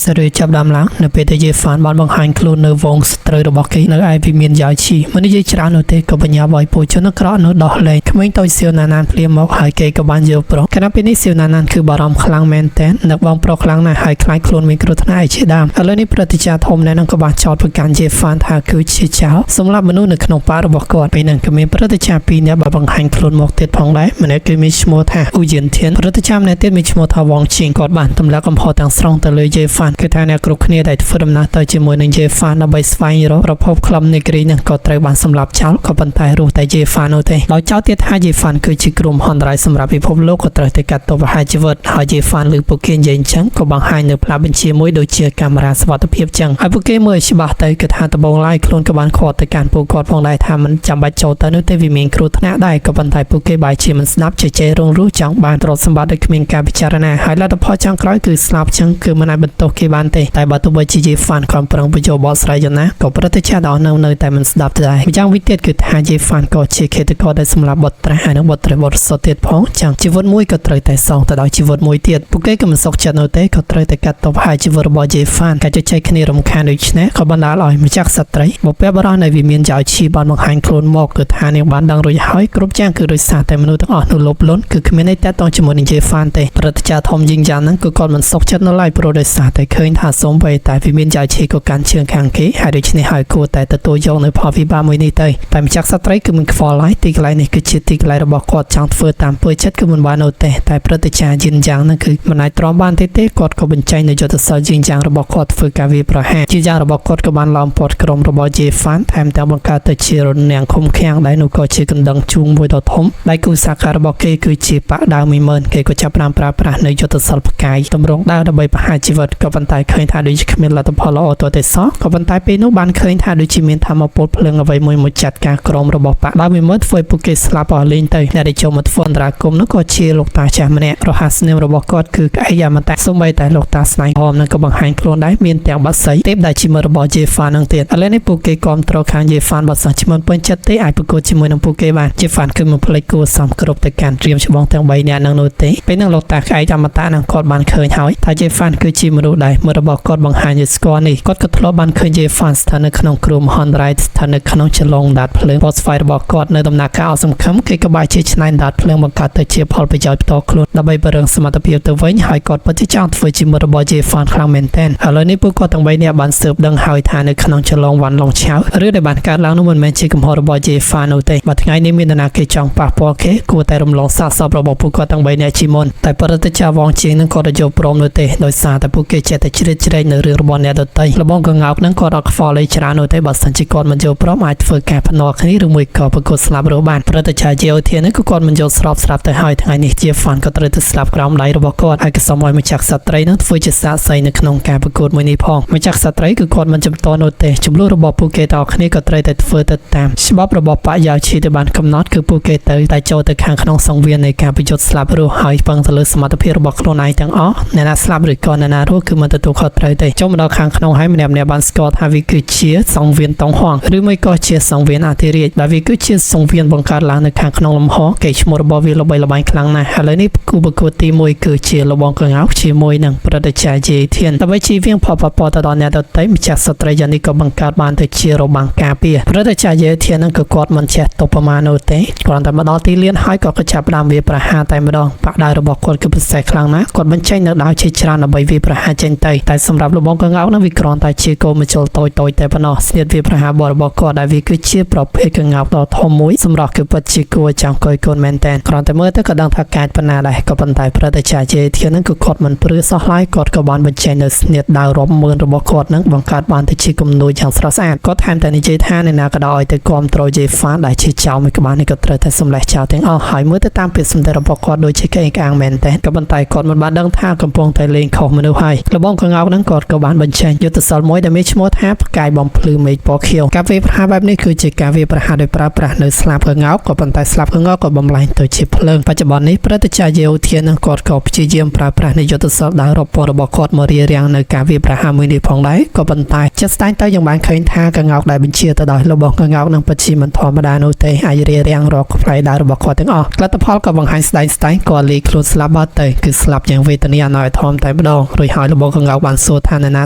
សេរីចាប់ដើមឡើងនៅពេលដែលយេហ្វានបានបង្ហាញខ្លួននៅវងស្ត្រីរបស់គេនៅឯវិមានយ៉ាវឈីមិននិយាយច្រើននោះទេក៏បញ្ញាឲ្យពួកជនអាក្រក់នោះដោះលែងក្មេងតូចសៀវណាណានភ្លាមមកហើយគេក៏បានយកប្រុសខណៈពេលនេះសៀវណាណានគឺបារម្ភខ្លាំងមែនទែននឹកបងប្រុសខ្លាំងណាស់ហើយខ្លាចខ្លួនមានគ្រោះថ្នាក់ជាដើមឥឡូវនេះព្រឹទ្ធាចារ្យធំនៅនឹងក៏បានចោទប្រកាន់យេហ្វានថាគឺជាចោរសម្រាប់មនុស្សនៅក្នុងប៉ារបស់គាត់ពេលហ្នឹងក៏មានព្រឹទ្ធាចារ្យពីរនាក់បានបង្ហាញខ្លួនមកទៀតផងដែរម្នាក់គឺមានឈ្មោះថាអ៊ូយៀនធានព្រឹទ្ធាចារ្យម្នាក់ទៀតមានឈ្មោះថាវងឈីងគាត់បានទម្លាក់កំហុសទាំងស្រុងទៅលើយេហ្វានគឺថាអ្នកគ្រប់គ្នាដែលធ្វើដំណើរទៅជាមួយនឹងយេហ្វានដើម្បីស្វែងរកប្រភពក្លឹបនេក្រីនឹងក៏ត្រូវបានសម្លាប់ចោលក៏ប៉ុន្តែរស់តែយេហ្វាននោះទេដោយចោទទៀតថាយេហ្វានគឺជាគ្រោះមហន្តរាយសម្រាប់ពិភពលោកក៏ត្រូវតែកាត់ទោសប្រហារជីវិតហើយយេហ្វានលើពួកគេនិយាយអញ្ចឹងក៏បង្ហាញនៅផ្លាកបញ្ជាមួយដូចជាកាមេរ៉ាសុវត្ថិភាពអញ្ចឹងហើយពួកគេមើលច្បាស់ទៅគឺថាដំបងឡាយខ្លួនក៏បានខាត់ទៅកាន់ពួកគាត់ផងដែរថាមិនចាំបាច់ចូលទៅនោះទេវាមានគ្រោះថ្នាក់ដែរក៏ប៉ុន្តែពួកគេបែរជាមិនស្ដាប់ជជែករងរោះចង់បានទ្រព្យសម្បត្តិដោយគ្មានការពិចារណាហើយលទ្ធផលចុងក្រោយគឺស្លាប់អញ្ចឹងគឺមិនអាចបន្ទោសគេបានទេតែបើទោះបីជាយេហ្វានខំប្រឹងបញ្ចូលបកស្រាយយ៉ាងណាក៏ព្រឹទ្ធាចារ្យដល់នៅតែមិនស្ដាប់ដែរម្យ៉ាងវិញទៀតគឺថាយេហ្វានក៏ជាឃាតករដែលសម្លាប់បុត្រាហើយនិងបុត្រីបរិសុទ្ធទៀតផងចឹងជីវិតមួយក៏ត្រូវតែសងទៅដោយជីវិតមួយទៀតពួកគេក៏មិនសុខចិត្តនោះទេក៏ត្រូវតែកាត់ទោសប្រហារជីវិតរបស់យេហ្វានការជជែកគ្នារំខានដូច្នេះក៏បណ្ដាលឲ្យម្ចាស់ស្ត្រីបុព្វបុរសនៃវិមានយ៉ាវឈីបានបង្ហាញខ្លួនមកគឺថានាងបានដឹងរួចហើយគ្រប់យ៉ាងគឺដោយសារតែមនុស្សទាំងអស់នោះលោភលន់គឺគ្មានអីតាក់ទងជាមួយនឹងយេហ្វានទេព្រឹទ្ធាចារ្យធំយីងយ៉ាងហ្នឹងគឺគាត់មិនសុខចិត្តនៅឡើយព្រោះដោយសារតែឃើញថាសូម្បីតែវិមានយ៉ាវឈីក៏កាន់ជើងខាងគេហើយដូច្នេះហើយគួរតែទទួលយកនៅផលវិបាកមួយនេះទៅតែម្ចាស់ស្ត្រីគឺមិនខ្វល់ឡើយទីកន្លែងនេះគឺជាទីកន្លែងរបស់គាត់ចង់ធ្វើតាមពើចិត្តគឺមិនបាននោះទេតែព្រឹទ្ធាចារ្យយីងយ៉ាងហ្នឹងគឺមិនអាចទ្រាំបានទេគាត់ក៏បញ្ចេញនៅយុទ្ធសាស្ត្រយីងយ៉ាងរបស់គាត់ធ្វើការវាយប្រហារជាយ៉ាងរបស់គាត់ក៏បានឡោមព័ទ្ធក្រុមរបស់យេហ្វានថែមទាំងបង្កើតទៅជារនាំងឃុំឃាំងដែលនោះក៏ជាកណ្ដឹងជួងមួយដ៏ធំដែលគូសាខារបស់គេគឺជាប៉ាក់ដាវ 10000 គេក៏ចាប់ប្រើប្រាស់នៅយុទ្ធសាស្ត្រផ្កាយតម្រង់ដាវដើម្បីប្រហារជីវិតក៏ប៉ុន្តែឃើញថាដូចគ្មានលទ្ធផលល្អទាល់តែសោះក៏ប៉ុន្តែពេលនោះបានឃើញថាដូចជាមានធម្មពលភ្លើងអ្វីមួយមកចាត់ការក្រុមរបស់ប៉ាក់ដាវ 10000 ធ្វើឲ្យពួកគេស្លាប់អស់លេងទៅអ្នកដែលចូលមកធ្វើអន្តរាគមន៍នោះក៏ជាលោកតាចាស់ម្នាក់រហ័សនាមរបស់គាត់គឺក្អែកយ៉ាមតាសូម្បីតែលោកតាស្នែងហមនឹងក៏បង្ហាញខ្លួនដែរមានទាំងបាត់សៃទេពដែលជាមិត្តរបស់យេហ្វាននឹងទៀតឥឡូវនេះពួកគេគាំទ្រខាងយេហ្វានបើសិនជាមិនពេញចិត្តទេអាចប្រកួតជាមួយនឹងពួកគេបានយេហ្វានគឺមិនភ្លេចគួរសមគ្រប់ទៅកាន់ត្រៀមច្បងទាំង3នាក់នឹងនោះទេពេលនឹងលោកតាក្អែកយ៉ាមតានឹងគាត់បានឃើញហើយថាយេហ្វានគឺជាមនុស្សដែលមិត្តរបស់គាត់បង្ហាញឲ្យស្គាល់នេះគាត់ក៏ធ្លាប់បានឃើញយេហ្វានស្ថិតនៅក្នុងគ្រោះមហន្តរាយស្ថិតនៅក្នុងចលងដាតភ្លើងបោះស្វ័យរបស់គាត់នៅដំណាក់កាលអសង្ឃឹមគេក៏បែរជាឆ្នៃដាតភ្លើងបង្កើតទៅជាផលប្រយោជន៍ផ្ទាល់ខ្លួនដើម្បីបរិងសមត្ថភាពទៅវិញហើយគាត់ពិតជាចង់ធ្វើជាមិត្តរបស់យេហ្វានខ្លាំងមែនទែនឥឡូវនេះពួកគាត់ទាំង3នាក់បានស៊ើបដឹងហើយថានៅក្នុងចលងវ៉ាន់ឡុងឆៅឬដែលបានកើតឡើងនោះមិនមែនជាកំហុសរបស់យេហ្វាននោះទេបើថ្ងៃនេះមាននរណាគេចង់ប៉ះពាល់គេគួរតែរំលងសាកសពរបស់ពួកគាត់ទាំង3នាក់ជាមុនតែព្រឹទ្ធាចារ្យវងជាងនឹងគាត់យកព្រមនោះទេដោយសារតែពួកគេចេះតែជ្រៀតជ្រែកនៅរឿងរបស់អ្នកដទៃលបងកងោកនឹងគាត់អត់ខ្វល់អីច្រើននោះទេបើសិនជាគាត់មិនយកព្រមអាចធ្វើការភ្នាល់គ្នាឬមួយក៏ប្រកួតស្លាប់រស់បានព្រឹទ្ធាចារ្យយោធានេះគឺគាត់មិនយកស្រាប់ទៅហើយថ្ងៃនេះយេហ្វានក៏ត្រូវទៅស្លាប់ក្រោមដៃរបស់គាត់ហើយក៏សូមឲ្យម្ចាស់ស្ត្រីនឹងធ្វើជាសាក្សីនៅក្នុងការប្រកួតមួយនេះផងម្ចាស់ស្ត្រីគឺគាត់មិនចំតនោះទេចំនួនរបស់ពួកគេតគ្នាក៏ត្រូវតែធ្វើទៅតាមច្បាប់របស់ប៉ាយ៉ាវឈីដែលបានកំណត់គឺពួកគេទៅតែចូលទៅខាងក្នុងសង្វៀននៃការប្រយុទ្ធស្លាប់រស់ហើយពឹងទៅលើសមត្ថភាពរបស់ខ្លួនឯងទាំងអស់អ្នកណាស្លាប់ឬក៏អ្នកណារស់គឺមិនទទួលខុសត្រូវទេចូលមកដល់ខាងក្នុងហើយម្នាក់បានស្គាល់ថាវាគឺជាសង្វៀនតងហងឬមួយក៏ជាសង្វៀនអធិរាជដែលវាគឺជាសង្វៀនបង្កើតឡើងនៅខាងក្នុងលំហគេឈ្មោះរបស់វាល្បីល្បាញខ្លាំងណាស់ឥឡូវនេះគូប្រកួតទី1គឺជាលបងកងោកជាមួយនឹងព្រឹទ្ធាចារ្យយេធានដើម្បីជៀសវាងផលប៉ះពាល់ទៅដល់អ្នកដទៃម្ចាស់ស្ត្រីយ៉ាងនេះក៏បង្កើតបានទៅជារបាំងការពារព្រឹទ្ធាចារ្យយេធាននឹងក៏គាត់មិនចេះទប់ប្រមាណនោះទេគ្រាន់តែមកដល់ទីលានហើយក៏ចាប់ផ្ដើមវាប្រហារតែម្ដងបាក់ដាវរបស់គាត់គឺពិសេសខ្លាំងណាស់គាត់បញ្ចេញនៅដាវជាច្រើនដើម្បីវាប្រហារចេញទៅតែសម្រាប់លបងកងោកនោះវាគ្រាន់តែជាគោមជុលតូចតែប៉ុណ្ណោះស្នៀតវាប្រហារបរបស់គាត់ដែលវាគឺជាប្រភេទកងោកដ៏ធំមួយសម្រាប់គឺពិតជាគួរចង់កយកូនមែនតើគ្រាន់តែមើលទៅក៏ដឹងថាកាចប៉ុណ្ណាដែរក៏ប៉ុន្តែព្រឹទ្ធាចារ្យយេធាននឹងគឺគាត់មិនព្រឺសោះឡើយគាត់ក៏បានបញ្ចេញនៅស្នៀតដាវរាប់ម៉ឺនរបស់គាត់នឹងបង្កើតបានទៅជាគំនូរយ៉ាងស្រស់ស្អាតគាត់ថែមទាំងនិយាយថាអ្នកណាក៏ដោយទៅគាំទ្រយេហ្វានដែលជាចៅមួយក្បាលនេះក៏ត្រូវតែសម្លេះចៅទាំងអស់ហើយមើលទៅតាមពាក្យសម្ដីរបស់គាត់ដូចជាក្អេងក្អាងមែនតើក៏ប៉ុន្តែគាត់មិនបានដឹងថាកំពុងតែលេងខុសមនុស្សហើយលបងកងោកនឹងគាត់ក៏បានបញ្ចេញយុទ្ធសាស្ត្រមួយដែលមានឈ្មោះថាផ្កាយបំភ្លឺមេឃពណ៌ខៀវការវាយប្រហារបែបនេះគឺជាការវាយប្រហារដោយប្រើប្រាស់នៅស្លាបកងោកក៏ប៉ុន្តែស្លាបកងោកក៏បំលែងទៅជាភ្លើងបច្ចុប្បន្ននេះព្រឹទ្ធាចារ្យយោធានឹងគាត់ក៏ព្យាយាមប្រើប្រាស់នៃយុទ្ធសាស្ត្រដែលរាប់ពាន់របស់គាត់មករារាំងនៅការវាយប្រហារមួយនេះផងដែរក៏ប៉ុន្តែជាក់ស្ដែងទៅយ៉ាងបានឃើញថាកងោកដែលបញ្ជាទៅដោយរបស់កងោកនឹងពិតជាមិនធម្មតានោះទេអាចរារាំងរកផ្លៃដើររបស់គាត់ទាំងអស់លទ្ធផលក៏បង្ហាញស្ដែងគាត់លីខ្លួនស្លាប់បាត់ទៅគឺស្លាប់យ៉ាងវេទនាអណោយធំតែម្ដងរួចហើយរបស់ កងៅបានសួរថាណ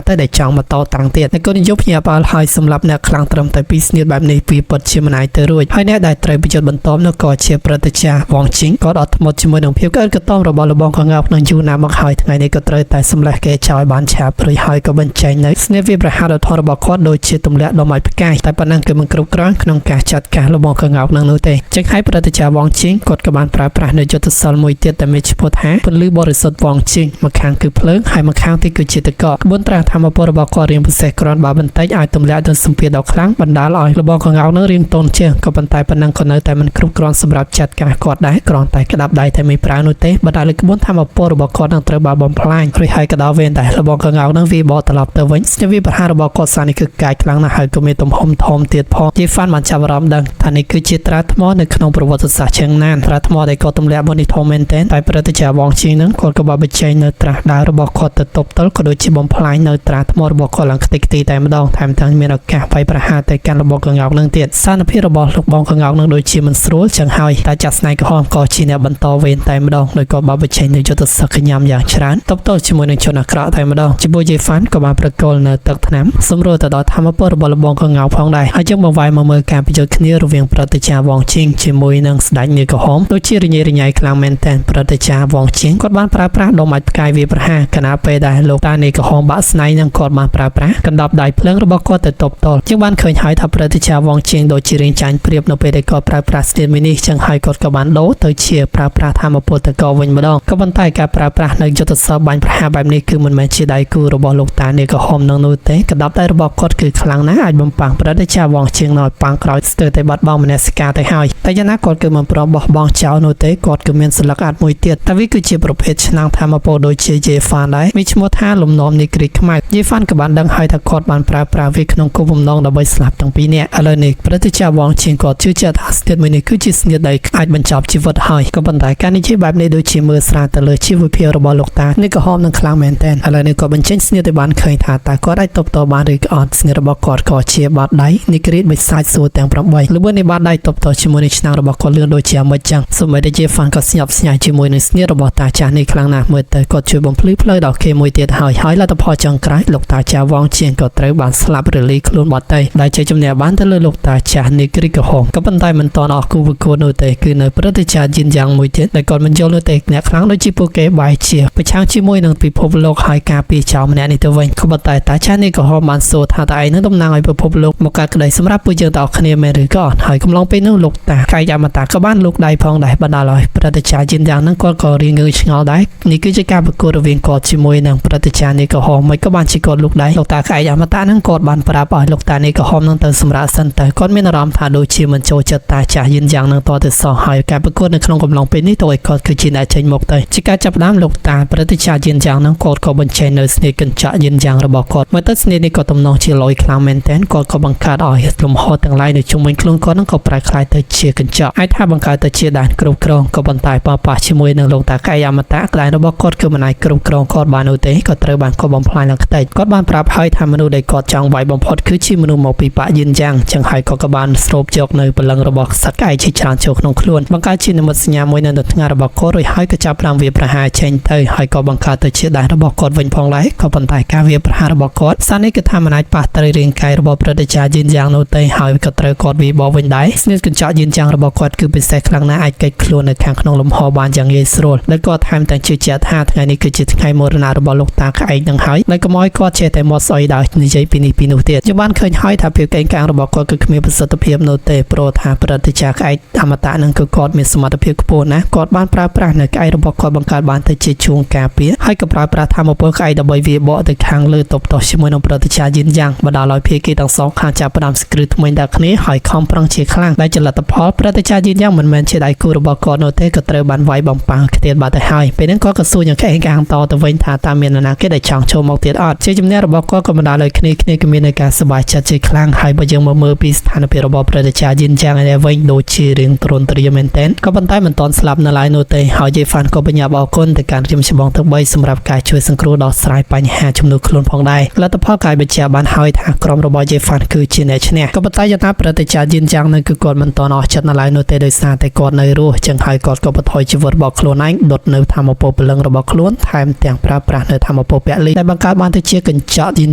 ាទៅដែលចង់មកតតាំងទៀតអ្នកក៏និយមភ្ញាក់ផ្អើលហើយសម្រាប់អ្នកខ្លាំងត្រឹមតែពីស្នៀតបែបនេះពីពិតជាមិនអាចទៅរួចហើយអ្នកដែលត្រូវបញ្ចុះបន្តនោះក៏ជាព្រឹទ្ធាចារ្យវងជីងក៏អត់ធ្មត់ជាមួយនឹងភាពក្អេកក្តោងរបស់លបងកងៅក្នុងយូរណាស់មកហើយថ្ងៃនេះក៏ត្រូវតែសម្លេះគេចោលបានឆាប់ព្រួយហើយក៏បញ្ចេញនៅស្នៀតវាប្រហារដល់ធររបស់គាត់ដូចជាទម្លាក់ដុំឲ្យផ្កាយតែប៉ុណ្ណឹងគឺមិនគ្រប់គ្រាន់ក្នុងការចាត់ការលបងកងៅនឹងនោះទេចឹងហើយព្រឹទ្ធាចារ្យវងជីងគាត់ក៏បានប្រើប្រាស់នៅយុទ្ធសាស្ត្រមួយទៀតដែលមានឈ្មោះថាពន្លឺបរិសុទ្ធវងជីងមកខាងគឺភ្លើងហើយមកខាងទីគឺជាទឹកកកក្បួនត្រាធម្មពលរបស់គាត់រៀងពិសេសគ្រាន់បើបន្តិចអាចទម្លាក់ដល់សម្ពាធដ៏ខ្លាំងបណ្ដាលឲ្យលបងកងៅនឹងរៀងតូនជាងក៏ប៉ុន្តែប៉ុណ្ណឹងក៏នៅតែមិនគ្រប់គ្រាន់សម្រាប់ចាត់ការគាត់ដែរគ្រាន់តែក្តាប់ដៃតែមិនប្រើនោះទេបណ្ដាលឲ្យក្បួនធម្មពលរបស់គាត់នឹងត្រូវបានបំផ្លាញរួចហើយក៏ដល់វេនតែលបងកងៅនឹងវាបកត្រឡប់ទៅវិញស្នៀវាប្រហាររបស់គាត់សានេះគឺកាយខ្លាំងណាស់ហើយក៏មានទំហំធំទៀតផងយេហ្វានបានចាប់អារម្មណ៍ដឹងថានេះគឺជាត្រាថ្មនៅក្នុងប្រវត្តិសាស្ត្រជើងណានត្រាថ្មដែលគាត់ទម្លាក់មកនេះធំមែនទែនតែព្រឹទ្ធាចារ្យវងជីងនឹងគាត់ក៏បានបញ្ចេញនៅត្រាស់ដើររបស់គាត់ទៅទប់ទល់ក៏ដូចជាបំផ្លាញនៅត្រាថ្មរបស់គាត់ឡើងខ្ទេចខ្ទីតែម្ដងថែមទាំងមានឱកាសវាយប្រហារទៅកាន់លបងកងៅនឹងទៀតស្ថានភាពរបស់លោកបងកងៅនឹងដូចជាមិនស្រួលចឹងហើយតែចាស់ស្នែកក្រហមក៏ជាអ្នកបន្តវេនតែម្ដងដោយក៏បានបញ្ចេញនៅយុទ្ធសាស្ត្រកញ្ញាំយ៉ាងច្រើនទប់ទល់ជាមួយនឹងជនអាក្រក់តែម្ដងជាមួយយេហ្វានក៏បានប្រកល់នៅទឹកថ្នាំសម្រួលទៅដល់ធម្មពលរបស់លបងកងៅផងដែរហើយយើងបង្វែរមកមើលការប្រយុទ្ធគ្នារវាងព្រឹទ្ធាចារ្យវងជីងជាមួយនឹងស្ដេចនាយក្រហមដូចជារញ៉េរញ៉ៃខ្លាំងមែនទែនព្រឹទ្ធាចារ្យវងជីងគាត់បានប្រើប្រាស់ដុំអាចផ្កាយវាប្រហារខណៈពេលដែលលោកតានាយក្រហមបាក់ស្នែងនឹងគាត់បានប្រើប្រាស់កណ្ដាប់ដៃភ្លើងរបស់គាត់ទៅទប់ទល់ជាងបានឃើញហើយថាព្រឹទ្ធាចារ្យវងជីងដូចជារៀងចាញ់ព្រៀបនៅពេលដែលគាត់ប្រើប្រាស់ស្ទីលមីនេះចឹងហើយគាត់ក៏បានដូរទៅជាប្រើប្រាស់ធម្មពលតកវិញម្ដងក៏ប៉ុន្តែការប្រើប្រាស់នៅយុទ្ធសាស្ត្របាញ់ប្រហារបែបនេះគឺមិនមែនជាដៃគូរបស់លោកតានាយក្រហមនឹងនោះទេកណ្ដាប់ដៃរបស់គាត់គឺខ្លាំងណាស់អាចបំផាំងព្រឹទ្ធាចារ្យវងជីងនៅប៉ាំងក្រោយស្ទើរតែបាត់បង់មនសិការទៅហើយតែយ៉ាងណាគាត់គឺមិនព្រមបោះបង់ចោលនោះទេគាត់គឺមានស្លឹកអាត់មួយទៀតតែវាគឺជាប្រភេទឆ្នាំងធម្មពលដូចជាយេហ្វានដែរមានឈ្មោះថាលំនាំនៃគ្រីកខ្មៅយេហ្វានក៏បានដឹងហើយថាគាត់បានប្រើប្រាស់វាក្នុងគោលបំណងដើម្បីស្លាប់ទាំងពីរនាក់ឥឡូវនេះព្រឹទ្ធាចារ្យវងជីងគាត់ជឿជាក់ថាស្ទើរមួយនេះគឺជាស្នៀតដែលអាចបញ្ចប់ជីវិតហើយក៏ប៉ុន្តែការនិយាយបែបនេះដូចជាមើលស្រាលទៅលើជីវភាពរបស់លោកតានាយក្រហមនឹងខ្លាំងមែនទែនឥឡូវនេះគាត់បញ្ចេញស្នៀតឲ្យបានឃើញថាតើគាត់អាចទប់ទល់បានឬក៏អត់ស្នៀតរបស់គាត់ក៏ជាបាតដៃនីក្រីតបិសាចសួរទាំង8ល្បឿននៃបាតដៃទប់ទល់ជាមួយនឹងឆ្នាំងរបស់គាត់លឿនដូចជាអាមិចចឹងសូម្បីតែយេហ្វានក៏ស្ញប់ស្ញែងជាមួយនឹងស្នៀតរបស់តាចាស់នេះខ្លាំងណាស់មើលទៅគាត់ជួយបំភ្លឺផ្លូវដល់គេមួយទៀតហើយលទ្ធផលចុងក្រោយលោកតាចាស់វងជីងក៏ត្រូវបានស្លាប់រលីខ្លួនបាត់ទៅដែលជាជំនះបានទៅលើលោកតាចាស់នីក្រីតក្រហមក៏ប៉ុន្តែមិនទាន់អស់គូប្រកួតនោះទេគឺនៅព្រឹទ្ធាចារ្យយិនយ៉ាងមួយទៀតដែលគាត់មិនយល់នោះទេអ្នកខ្លាំងដូចជាពួកគេបែរជាប្រឆាំងជាមួយនឹងពិភពលោកហើយការពារចោលម្នាក់នេះទៅវិញក៏ប៉ុន្តែតាចាស់នីក្រហមបានសួរថាតើឯងនឹងតំណាងឲ្យពិភពលោកមកកើតក្តីសម្រាប់ពួកយើងតើអស់គ្នាមែនឬក៏អត់ហើយកំឡុងពេលនោះលោកតាកាយអមតាក៏បានលោកដៃផងដែរបណ្ដាលឲ្យព្រឹទ្ធាចារ្យយិនយ៉ាងហ្នឹងគាត់ក៏រៀងងើយឆ្ងល់ដែរនេះគឺជាការប្រកួតរវាងគាត់ជាមួយនឹងព្រឹទ្ធាចារ្យនីក្រហមមិនក៏បានជាគាត់លោកដៃលោកតាកាយអមតាហ្នឹងគាត់បានប្រាប់ឲ្យលោកតានីក្រហមហ្នឹងទៅសម្រាប់សិនទៅគាត់មានអារម្មណ៍ថាដូចជាមិនចូលចិត្តតាចាស់យិនយ៉ាងហ្នឹងតទៅសោះហើយការប្រកួតនៅក្នុងកំឡុងពេលនេះទៅឲ្យគាត់គឺជាអ្នកចេញមុខទៅជាការចាប់ផ្ដើមលោកតាព្រឹទ្ធាចារ្យយិនយ៉ាងហ្នឹងគាត់ក៏បញ្ចេញនៅស្នេហ៍កញ្ចក់យិនយ៉ាងរបស់គាត់មើលទៅស្នេហ៍នេះក៏ទំនងជាលយខ្លាំងមែនទែនគាត់ក៏បង្កើតឲ្យលំហទាំងឡាយនៅជុំវិញខ្លួនគាត់ហ្នឹងក៏ប្រែក្លាយទៅជាកញ្ចក់អាចថាបង្កើតទៅជាដែនគ្រប់គ្រងក៏ប៉ុន្តែប៉ះជាមួយនឹងលោកតាកាយអមតាក្លែងរបស់គាត់គឺមិនអាចគ្រប់គ្រងគាត់បាននោះទេក៏ត្រូវបានគាត់បំផ្លាញឡើងខ្ទេចគាត់បានប្រាប់ឲ្យថាមនុស្សដែលគាត់ចង់វាយបំផុតគឺជាមនុស្សមកពីបកយិនយ៉ាងចឹងហើយគាត់ក៏បានស្រូបយកនៅព្រលឹងរបស់សត្វក្អែកជាច្រើនចូលក្នុងខ្លួនបង្កើតជានិមិត្តសញ្ញាមួយនៅថ្ងាសរបស់គាត់រួចហើយក៏ចាប់ផ្ដើមវាប្រហារចេញទៅហើយក៏បង្កើតទៅជាដែនរបស់គាត់វិញផងដែរក៏ប៉ុន្តែការវាប្រហាររបស់គាត់សានេះគឺថាមិនអាចប៉ះទៅរាងកាយរបស់ព្រឹទ្ធាចារ្យយិនយ៉ាងនោះទេហើយក៏ត្រូវគាត់វាបោវិញដែរស្នៀតកញ្ចក់យិនយ៉ាងរបស់គាត់គឺពិសេសខ្លាំងណាស់អាចកិច្ចខ្លួននៅខាងក្នុងលំហបានយ៉ាងងាយស្រួលដែលគាត់ថែមទាំងជឿជាក់ថាថ្ងៃនេះគឺជាថ្ងៃមរណៈរបស់លោកតាក្អែកនឹងហើយដែលកុំឲ្យគាត់ចេះតែមាត់ស្អុយដោយនិយាយពីនេះពីនោះទៀតយើងបានឃើញហើយថាភាពកេងកាងរបស់គាត់គឺគ្មានប្រសិទ្ធភាពនោះទេព្រោះថាព្រឹទ្ធាចារ្យក្អែកអមតៈនឹងគឺគាត់មានសមត្ថភាពខ្ពស់ណាស់គាត់បានប្រើប្រាស់នៅក្អែករបស់គាត់បង្កើតបានទៅជាជួងការពារហើយក៏ប្រើប្រាស់ធម្មពលក្អែកដើម្បីវាបកទៅខាងលើទប់ទោសជាមួយនឹងព្រឹទ្ធាចារ្យយិនយ៉ាងបណ្ដាលឲ្យភាគីទាំងសងខាងចាប់ផ្ដើមស្គ្រឹះថ្មីដល់គ្នាហើយខំប្រឹងជាខ្លាំងដែលជាលទ្ធផលព្រឹទ្ធាចារ្យយិនយ៉ាងមិនមែនជាដៃគូរបស់គាត់នោះទេក៏ត្រូវបានវាយបំផាំងខ្ទៀតបាត់ទៅហើយពេលហ្នឹងគាត់ក៏សួរយ៉ាងក្អេងកាងតទៅវិញថាតើមាននរណាគេដែលចង់ចូលមកទៀតអត់ជាជំនះរបស់គាត់ក៏បណ្ដាលឲ្យគ្នាគឺមានការសប្បាយចិត្តជាខ្លាំងហើយបើយើងមើលពីស្ថានភាពរបស់ព្រឹទ្ធាចារ្យយិនយ៉ាងឯវិញដូចជារឿងទ្រន់ទ្រាយមែនទែនក៏ប៉ុន្តែមិនទាន់ស្លាប់នៅឡើយនោះទេហើយយេហ្វានក៏បញ្ញាប់អរគុណទៅកាន់ក្រុមច្បងទាំង3សម្រាប់ការជួយសង្គ្រោះដោះស្រាយបញ្ហាជំនួសខ្លួនផងដែរលទ្ធផលកាយបញ្ជាក់បានហើយថាក្រុមរបស់យេហ្វានគឺជាអ្នកឈ្នះក៏ប៉ុន្តែយថាព្រឹទ្ធាចារ្យយិនយ៉ាងនឹងគឺគាត់មិនទាន់អស់ចិត្តនៅឡើយនោះទេដោយសារតែគាត់នៅរស់ចឹងហើយគាត់ក៏បន្ថយជីវិតរបស់ខ្លួនឯងដុតនៅធម្មពលព្រលឹងរបស់ខ្លួនថែមទាំងប្រើប្រាស់នៅធម្ម មពលពលលីដែលបង្កើតបានទៅជាកញ្ចក់យាន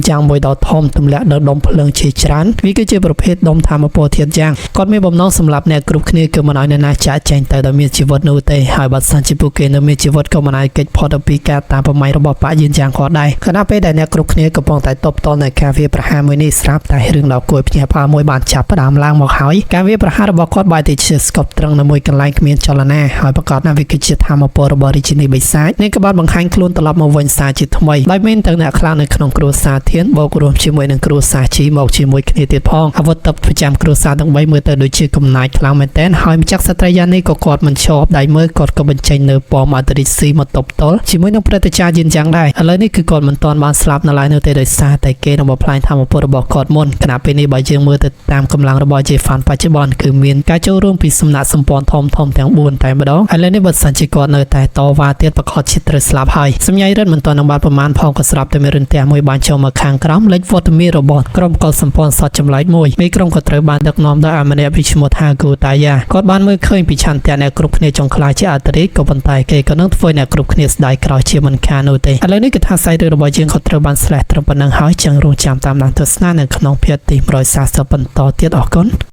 យ៉ាងមួយដ៏ធំទម្លាក់នៅដុំភ្លើងជាច្រើនវាគឺជាប្រភេទដុំធមពលធាតុយ៉ាងគាត់មានបំណងសម្រាប់អ្នកគ្រប់គ្នាគឺមិនឲ្យអ្នកណាចាក់ចែងទៅដោយមានជីវិតនោះទេហើយបើសិនជាពួកគេនៅមានជីវិតក៏មិនអាចកិច្ចផុតពីការតាមប្រម៉ាញ់របស់បកយានយ៉ាងគាត់ដែរខណៈពេលដែលអ្នកគ្រប់គ្នាកំពុងតែតបតល់នៅការវាប្រហារមួយនេះស្រាប់តែរឿងដ៏គួរភ្ញាក់ផ្អើលមួយបានចាប់ផ្ដើមឡើងមកហើយការវាប្រហាររបស់គាត់បែរទៅជាស្កប់ត្រឹងនៅមួយកន្លែងគ្មានចលនាហើយប្រកាសថាវាគឺជាធមពលរបស់រាជិនីបិសាចនេះក៏បានបង្ហាញខ្លួនត្រឡប់មកវិញសារជាថ្មីដោយមានទាំងអ្នកខ្លាំងនៅក្នុងគ្រួសារធានបូករួមជាមួយនឹងគ្រួសារជីមកជាមួយគ្នាទៀតផងអវត្តបប្រចាំគ្រួសារទាំង3មើលទៅដូចជាកំណាចខ្លាំងមែនទែនហើយម្ចាស់ស្ត្រីយ៉ានេះក៏គាត់មិនឈប់ដៃមើលគាត់ក៏បញ្ចេញនៅពណ៌អតរិស៊ីមកតបតល់ជាមួយនឹងព្រឹត្តិការណ៍យានយ៉ាងដែរឥឡូវនេះគឺគាត់មិនទាន់បានស្លាប់នៅឡើយនៅទេដោយសារតែគេនឹងបំផ្លាញធមពលរបស់គាត់មុនខណៈពេលនេះបើយើងមើលទៅតាមកម្លាំងរបស់ J-Fan បច្ចុប្បន្នគឺមានការចូលរួមពីសំណាក់សម្ព័ន្ធធំទាំង4តែម្ដងឥឡូវនេះបើសិនជាគាត់នៅតែតវ៉ាទៀតប្រកាសជាត្រូវស្លាប់ហើយសម្ញៃរិទ្ធមិនទាន់នឹងបានប្រមាណផងក៏ស្រាប់តែមានរន្ទះមួយបានចូលមកខាងក្រោមលេចវត្តមានរបស់ក្រុមកុលសម្ព័ន្ធសតចម្លែកមួយមេក្រុមក៏ត្រូវបានដឹកនាំដោយអាម្នាក់ពីឈ្មោះថាគូតាយ៉ាគាត់បានមើលឃើញពីឆន្ទៈអ្នកគ្រប់គ្នាចង់ខ្លាចជាអត្តរិទ្ធក៏ប៉ុន្តែគេក៏នឹងធ្វើអ្នកគ្រប់គ្នាស្ដាយក្រោយជាមិនខាននោះទេឥឡូវនេះគឺថាសាយរឿងរបស់យើងក៏ត្រូវបានស្លេះត្រឹមប៉ុណ្ណឹងហើយចឹងរងចាំតាមដានទស្សនានៅក្នុងភាគទី140បន្តទៀតអរគុណ